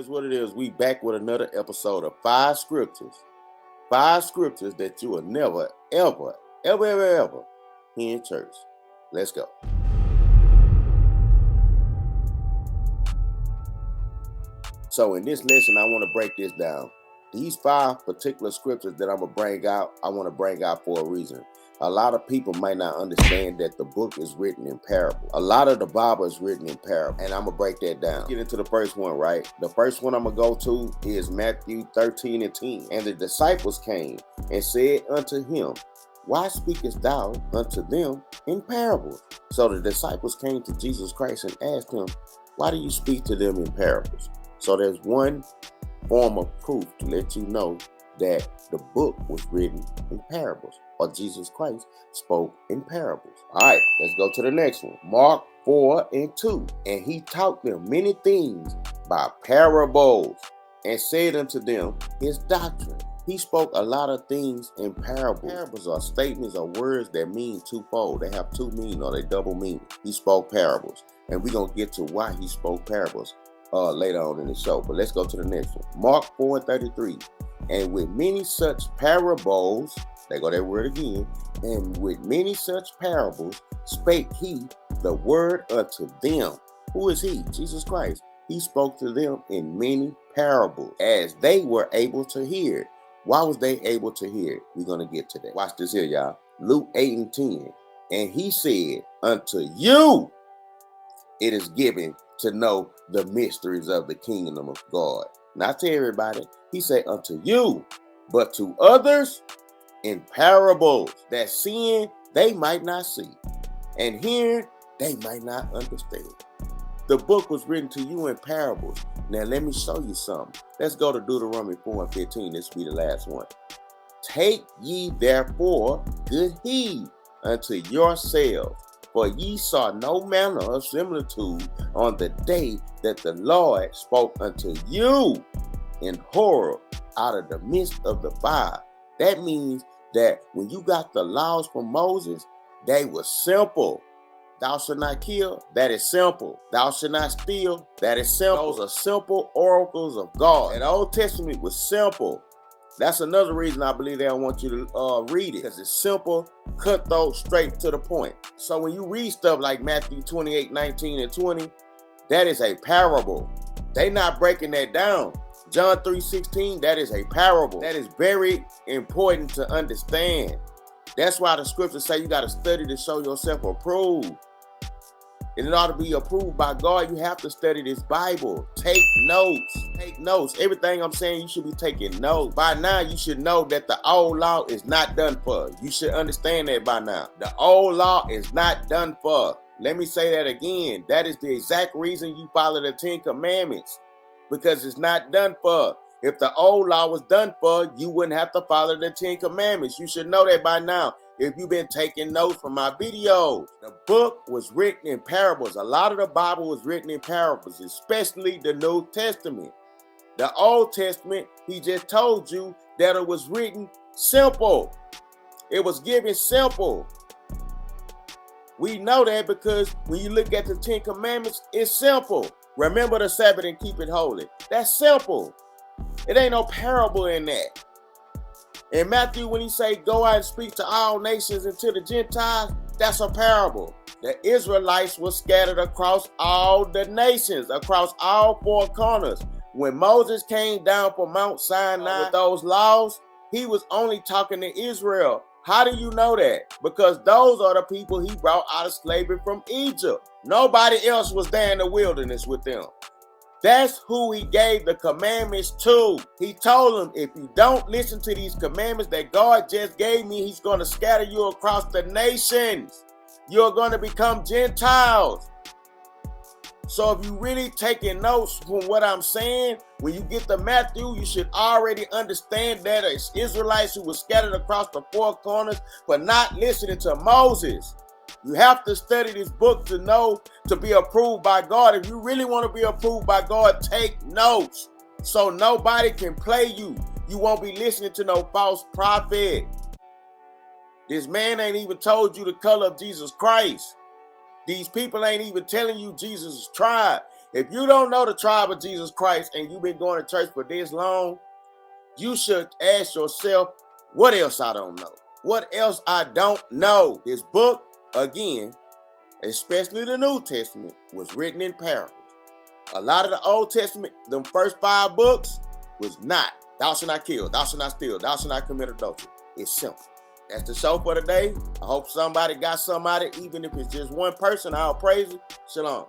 is what it is. We back with another episode of Five Scriptures. Five scriptures that you will never, ever hear in church. Let's go. So in this lesson, I want to break this down. These five particular scriptures that I'm going to bring out, I want to bring out for a reason. A lot of people might not understand that the book is written in parable. A lot of the Bible is written in parable, and I'm going to break that down. Let's get into the first one, right? The first one I'm going to go to is Matthew 13:10. And the disciples came and said unto him, why speakest thou unto them in parables? So the disciples came to Jesus Christ and asked him, why do you speak to them in parables? So there's one form of proof to let you know that the book was written in parables, or Jesus Christ spoke in parables. All right, let's go to the next one. Mark 4:2. And he taught them many things by parables and said unto them his doctrine. He spoke a lot of things in parables. Parables are statements or words that mean twofold. They have two meanings or they double meaning. He spoke parables. And we're going to get to why he spoke parables later on in the show. But let's go to the next one. Mark 4:33. And with many such parables, there go that word again, and with many such parables spake he the word unto them. Who is he? Jesus Christ. He spoke to them in many parables as they were able to hear it. Why was they able to hear it? We're going to get to that. Watch this here, y'all. Luke 8:10. And he said, unto you it is given to know the mysteries of the kingdom of God. Not to everybody. He said unto you, but to others in parables, that seeing they might not see, and hearing they might not understand. The book was written to you in parables. Now let me show you something. Let's go to Deuteronomy 4:15. This will be the last one. Take ye therefore good heed unto yourselves, for ye saw no manner of similitude on the day that the Lord spoke unto you in horror out of the midst of the fire. That means that when you got the laws from Moses, they were simple. Thou shalt not kill, that is simple. Thou shalt not steal, that is simple. Those are simple oracles of God. And the Old Testament was simple. That's another reason I believe they don't want you to read it, because it's simple, cutthroat, straight to the point. So when you read stuff like Matthew 28:19 and 20, that is a parable. They not breaking that down. John 3:16, that is a parable. That is very important to understand. That's why the scriptures say you got to study to show yourself approved. And in order to be approved by God, you have to study this Bible. Take notes. Take notes. Everything I'm saying, you should be taking notes. By now, you should know that the old law is not done for. You should understand that by now. The old law is not done for. Let me say that again. That is the exact reason you follow the 10 Commandments. Because it's not done for. If the old law was done for, you wouldn't have to follow the 10 Commandments. You should know that by now if you've been taking notes from my videos. The book was written in parables. A lot of the Bible was written in parables, especially the New Testament. The Old Testament, he just told you that it was written simple. It was given simple. We know that because when you look at the 10 Commandments, it's simple. Remember the Sabbath and keep it holy. That's simple. It ain't no parable in that. In Matthew, when he say, go out and speak to all nations and to the Gentiles, that's a parable. The Israelites were scattered across all the nations, across all four corners. When Moses came down from Mount Sinai with those laws, he was only talking to Israel. How do you know that? Because those are the people he brought out of slavery from Egypt. Nobody else was there in the wilderness with them. That's who he gave the commandments to. He told them, if you don't listen to these commandments that God just gave me, he's going to scatter you across the nations. You're going to become Gentiles. So if you really taking notes from what I'm saying, when you get to Matthew, you should already understand that it's Israelites who were scattered across the four corners for not listening to Moses. You have to study this book to know, to be approved by God. If you really want to be approved by God, take notes so nobody can play you. You won't be listening to no false prophet. This man ain't even told you the color of Jesus Christ. These people ain't even telling you Jesus' tribe. If you don't know the tribe of Jesus Christ and you've been going to church for this long, you should ask yourself, what else I don't know? What else I don't know? This book, again, especially the New Testament, was written in parables. A lot of the Old Testament, them first 5 books, was not. Thou shalt not kill, thou shalt not steal, thou shalt not commit adultery. It's simple. That's the show for today. I hope somebody got something out of it, even if it's just one person. I'll praise it. Shalom.